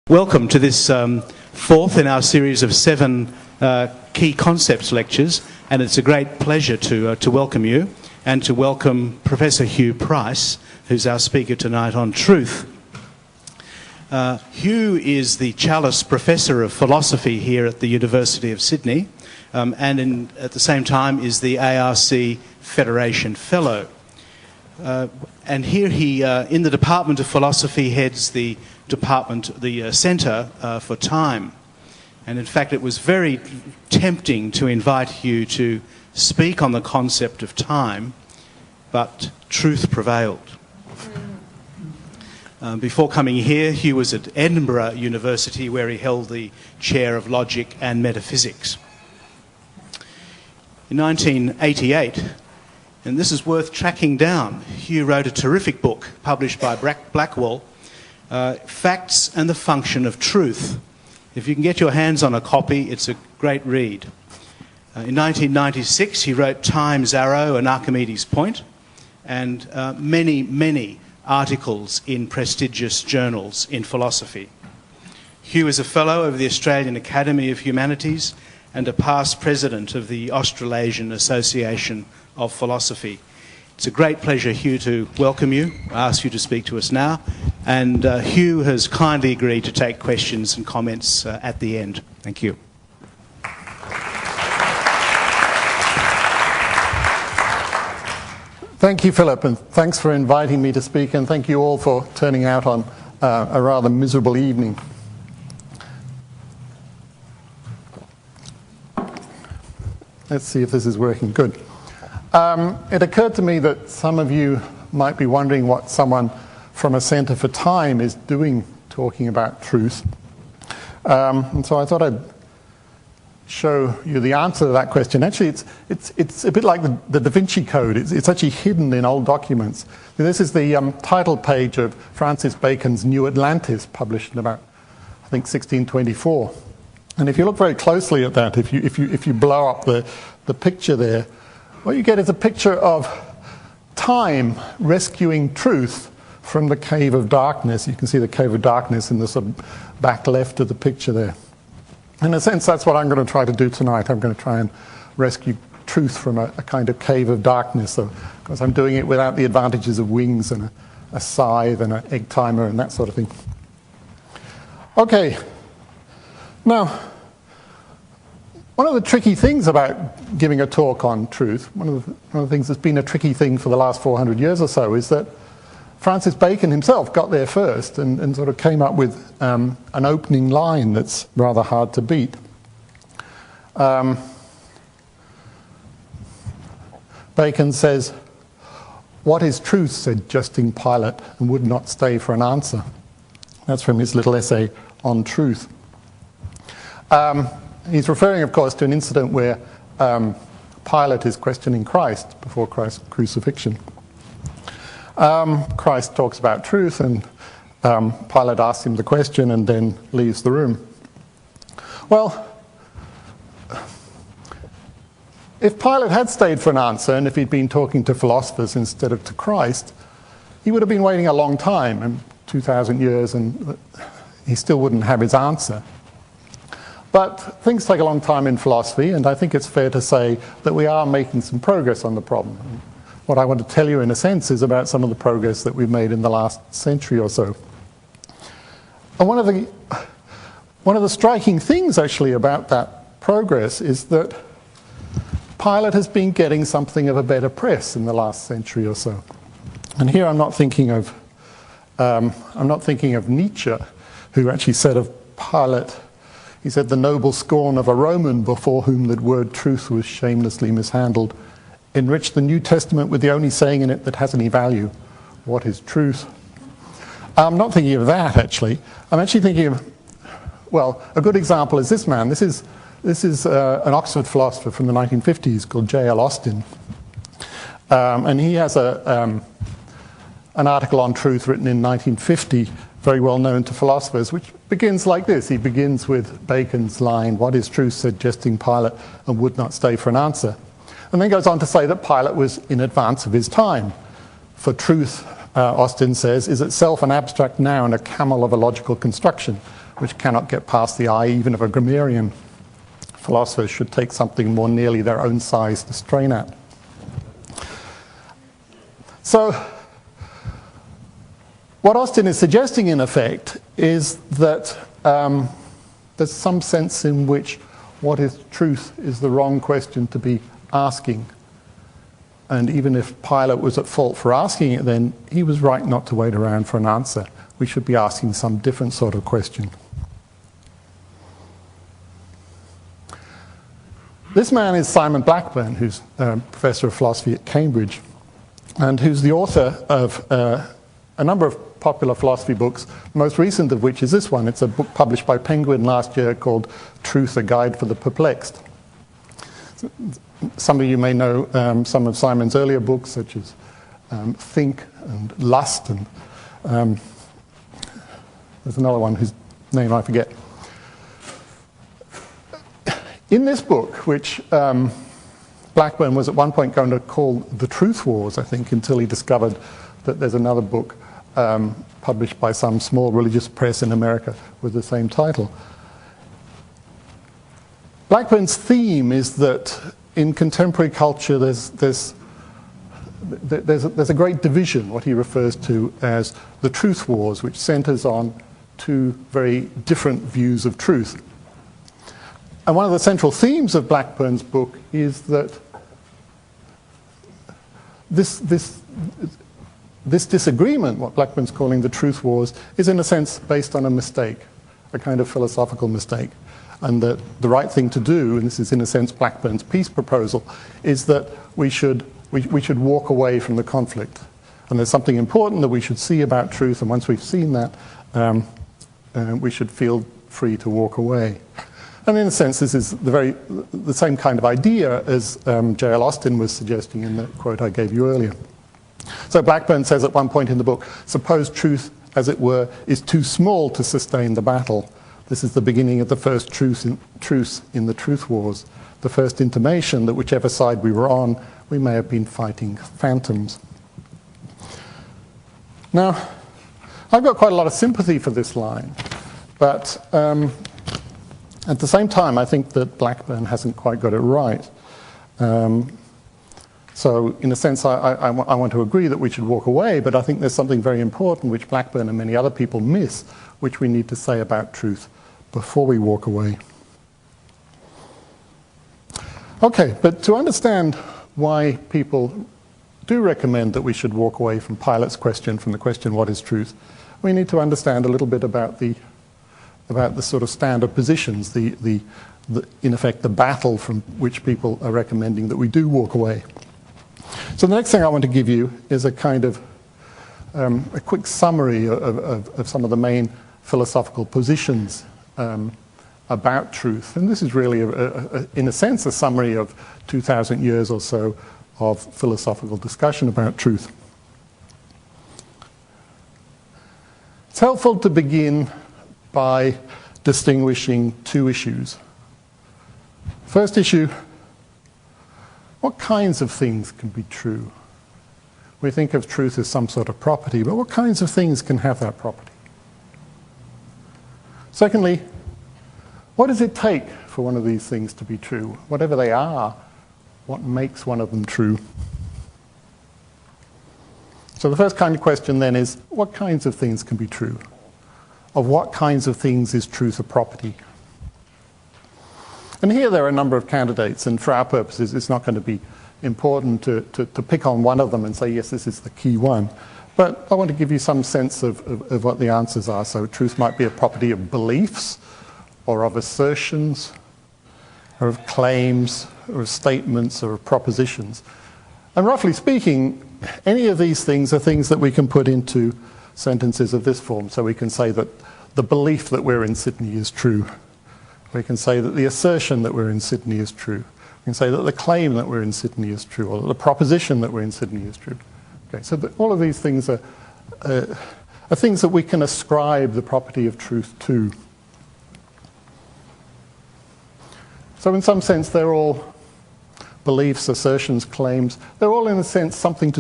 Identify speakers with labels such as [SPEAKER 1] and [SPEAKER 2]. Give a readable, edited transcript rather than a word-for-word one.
[SPEAKER 1] Welcome to this fourth in our series of 7 key concepts lectures, and it's a great pleasure to welcome you and to welcome Professor Huw Price, who's our speaker tonight on truth. Huw is the Challis Professor of Philosophy here at the University of Sydney, and at the same time is the ARC Federation Fellow. And here he, in the Department of Philosophy, heads the Centre for Time. And in fact, it was very tempting to invite Huw to speak on the concept of time, but truth prevailed. Before coming here, Huw was at Edinburgh University, where he held the chair of logic and metaphysics. In 1988, and this is worth tracking down, Huw wrote a terrific book published by Blackwell, Facts and the Function of Truth. If you can get your hands on a copy, it's a great read. In 1996, he wrote Time's Arrow and Archimedes' Point, and many articles in prestigious journals in philosophy. Huw is a Fellow of the Australian Academy of Humanities and a past President of the Australasian Association of Philosophy. It's a great pleasure, Huw, to welcome you. I ask you to speak to us now. And Huw has kindly agreed to take questions and comments at the end. Thank you.
[SPEAKER 2] Thank you, Philip, and thanks for inviting me to speak, and thank you all for turning out on a rather miserable evening. Let's see if this is working. Good. It occurred to me that some of you might be wondering what someone from a Centre for Time is doing talking about truth. And so I thought I'd show you the answer to that question. Actually, it's a bit like the Da Vinci Code. It's actually hidden in old documents. This is the title page of Francis Bacon's New Atlantis, published in about, I think, 1624. And if you look very closely at that, if you blow up the picture there, what you get is a picture of time rescuing truth from the cave of darkness. You can see the cave of darkness in the sort of back left of the picture there. In a sense, that's what I'm going to try to do tonight. I'm going to try and rescue truth from a kind of cave of darkness. So, of course, I'm doing it without the advantages of wings and a scythe and an egg timer and that sort of thing. Okay. Now, one of the tricky things about giving a talk on truth, one of the things that's been a tricky thing for the last 400 years or so, is that Francis Bacon himself got there first and sort of came up with an opening line that's rather hard to beat. Bacon says, "What is truth?" said jesting Pilate, and would not stay for an answer. That's from his little essay on truth. He's referring, of course, to an incident where Pilate is questioning Christ before Christ's crucifixion. Christ talks about truth, and Pilate asks him the question and then leaves the room. Well, if Pilate had stayed for an answer, and if he'd been talking to philosophers instead of to Christ, he would have been waiting a long time, 2,000 years, and he still wouldn't have his answer. But things take a long time in philosophy, and I think it's fair to say that we are making some progress on the problem. What I want to tell you, in a sense, is about some of the progress that we've made in the last century or so. And one of the striking things, actually, about that progress is that Pilate has been getting something of a better press in the last century or so. And here I'm not thinking of Nietzsche, who actually said of Pilate, he said, "The noble scorn of a Roman before whom the word truth was shamelessly mishandled enriched the New Testament with the only saying in it that has any value. What is truth?" I'm not thinking of that, actually. I'm actually thinking of, well, a good example is this man. This is an Oxford philosopher from the 1950s called J.L. Austin. And he has an article on truth written in 1950, very well known to philosophers, which begins like this. He begins with Bacon's line, "What is truth?" said jesting Pilate, and would not stay for an answer. And then goes on to say that Pilate was in advance of his time. For truth, Austin says, is itself an abstract noun, a camel of a logical construction. which cannot get past the eye even of a grammarian. Philosophers should take something more nearly their own size to strain at. So, what Austin is suggesting, in effect, is that there's some sense in which what is truth is the wrong question to be asking. And even if Pilate was at fault for asking it, then he was right not to wait around for an answer. We should be asking some different sort of question. This man is Simon Blackburn, who's professor of philosophy at Cambridge, and who's the author of a number of popular philosophy books, the most recent of which is this one. It's a book published by Penguin last year called Truth, a Guide for the Perplexed. Some of you may know some of Simon's earlier books, such as Think and Lust, and there's another one whose name I forget. In this book, which Blackburn was at one point going to call The Truth Wars, I think, until he discovered that there's another book published by some small religious press in America with the same title. Blackburn's theme is that in contemporary culture there's a great division, what he refers to as the truth wars, which centers on two very different views of truth. And one of the central themes of Blackburn's book is that this disagreement, what Blackburn's calling the truth wars, is in a sense based on a mistake, a kind of philosophical mistake. And that the right thing to do, and this is in a sense Blackburn's peace proposal, is that we should walk away from the conflict. And there's something important that we should see about truth, and once we've seen that, we should feel free to walk away. And in a sense, this is the same kind of idea as J.L. Austin was suggesting in the quote I gave you earlier. So Blackburn says at one point in the book, suppose truth, as it were, is too small to sustain the battle. This is the beginning of the first truce in the truth wars, the first intimation that whichever side we were on, we may have been fighting phantoms. Now, I've got quite a lot of sympathy for this line, but at the same time, I think that Blackburn hasn't quite got it right. So in a sense, I want to agree that we should walk away, but I think there's something very important which Blackburn and many other people miss, which we need to say about truth before we walk away. Okay, but to understand why people do recommend that we should walk away from Pilate's question, from the question, what is truth, we need to understand a little bit about the sort of standard positions, in effect, the battle from which people are recommending that we do walk away. So the next thing I want to give you is a kind of a quick summary of some of the main philosophical positions about truth. And this is really, in a sense, a summary of 2,000 years or so of philosophical discussion about truth. It's helpful to begin by distinguishing two issues. First issue, what kinds of things can be true? We think of truth as some sort of property, but what kinds of things can have that property? Secondly, what does it take for one of these things to be true? Whatever they are, what makes one of them true? So the first kind of question then is, what kinds of things can be true? Of what kinds of things is truth a property? And here there are a number of candidates, and for our purposes it's not going to be important to pick on one of them and say, yes, this is the key one. But I want to give you some sense of what the answers are. So truth might be a property of beliefs, or of assertions, or of claims, or of statements, or of propositions. And roughly speaking, any of these things are things that we can put into sentences of this form. So we can say that the belief that we're in Sydney is true. We can say that the assertion that we're in Sydney is true. We can say that the claim that we're in Sydney is true, or that the proposition that we're in Sydney is true. Okay, so all of these things are things that we can ascribe the property of truth to. So in some sense, they're all beliefs, assertions, claims. They're all, in a sense, something to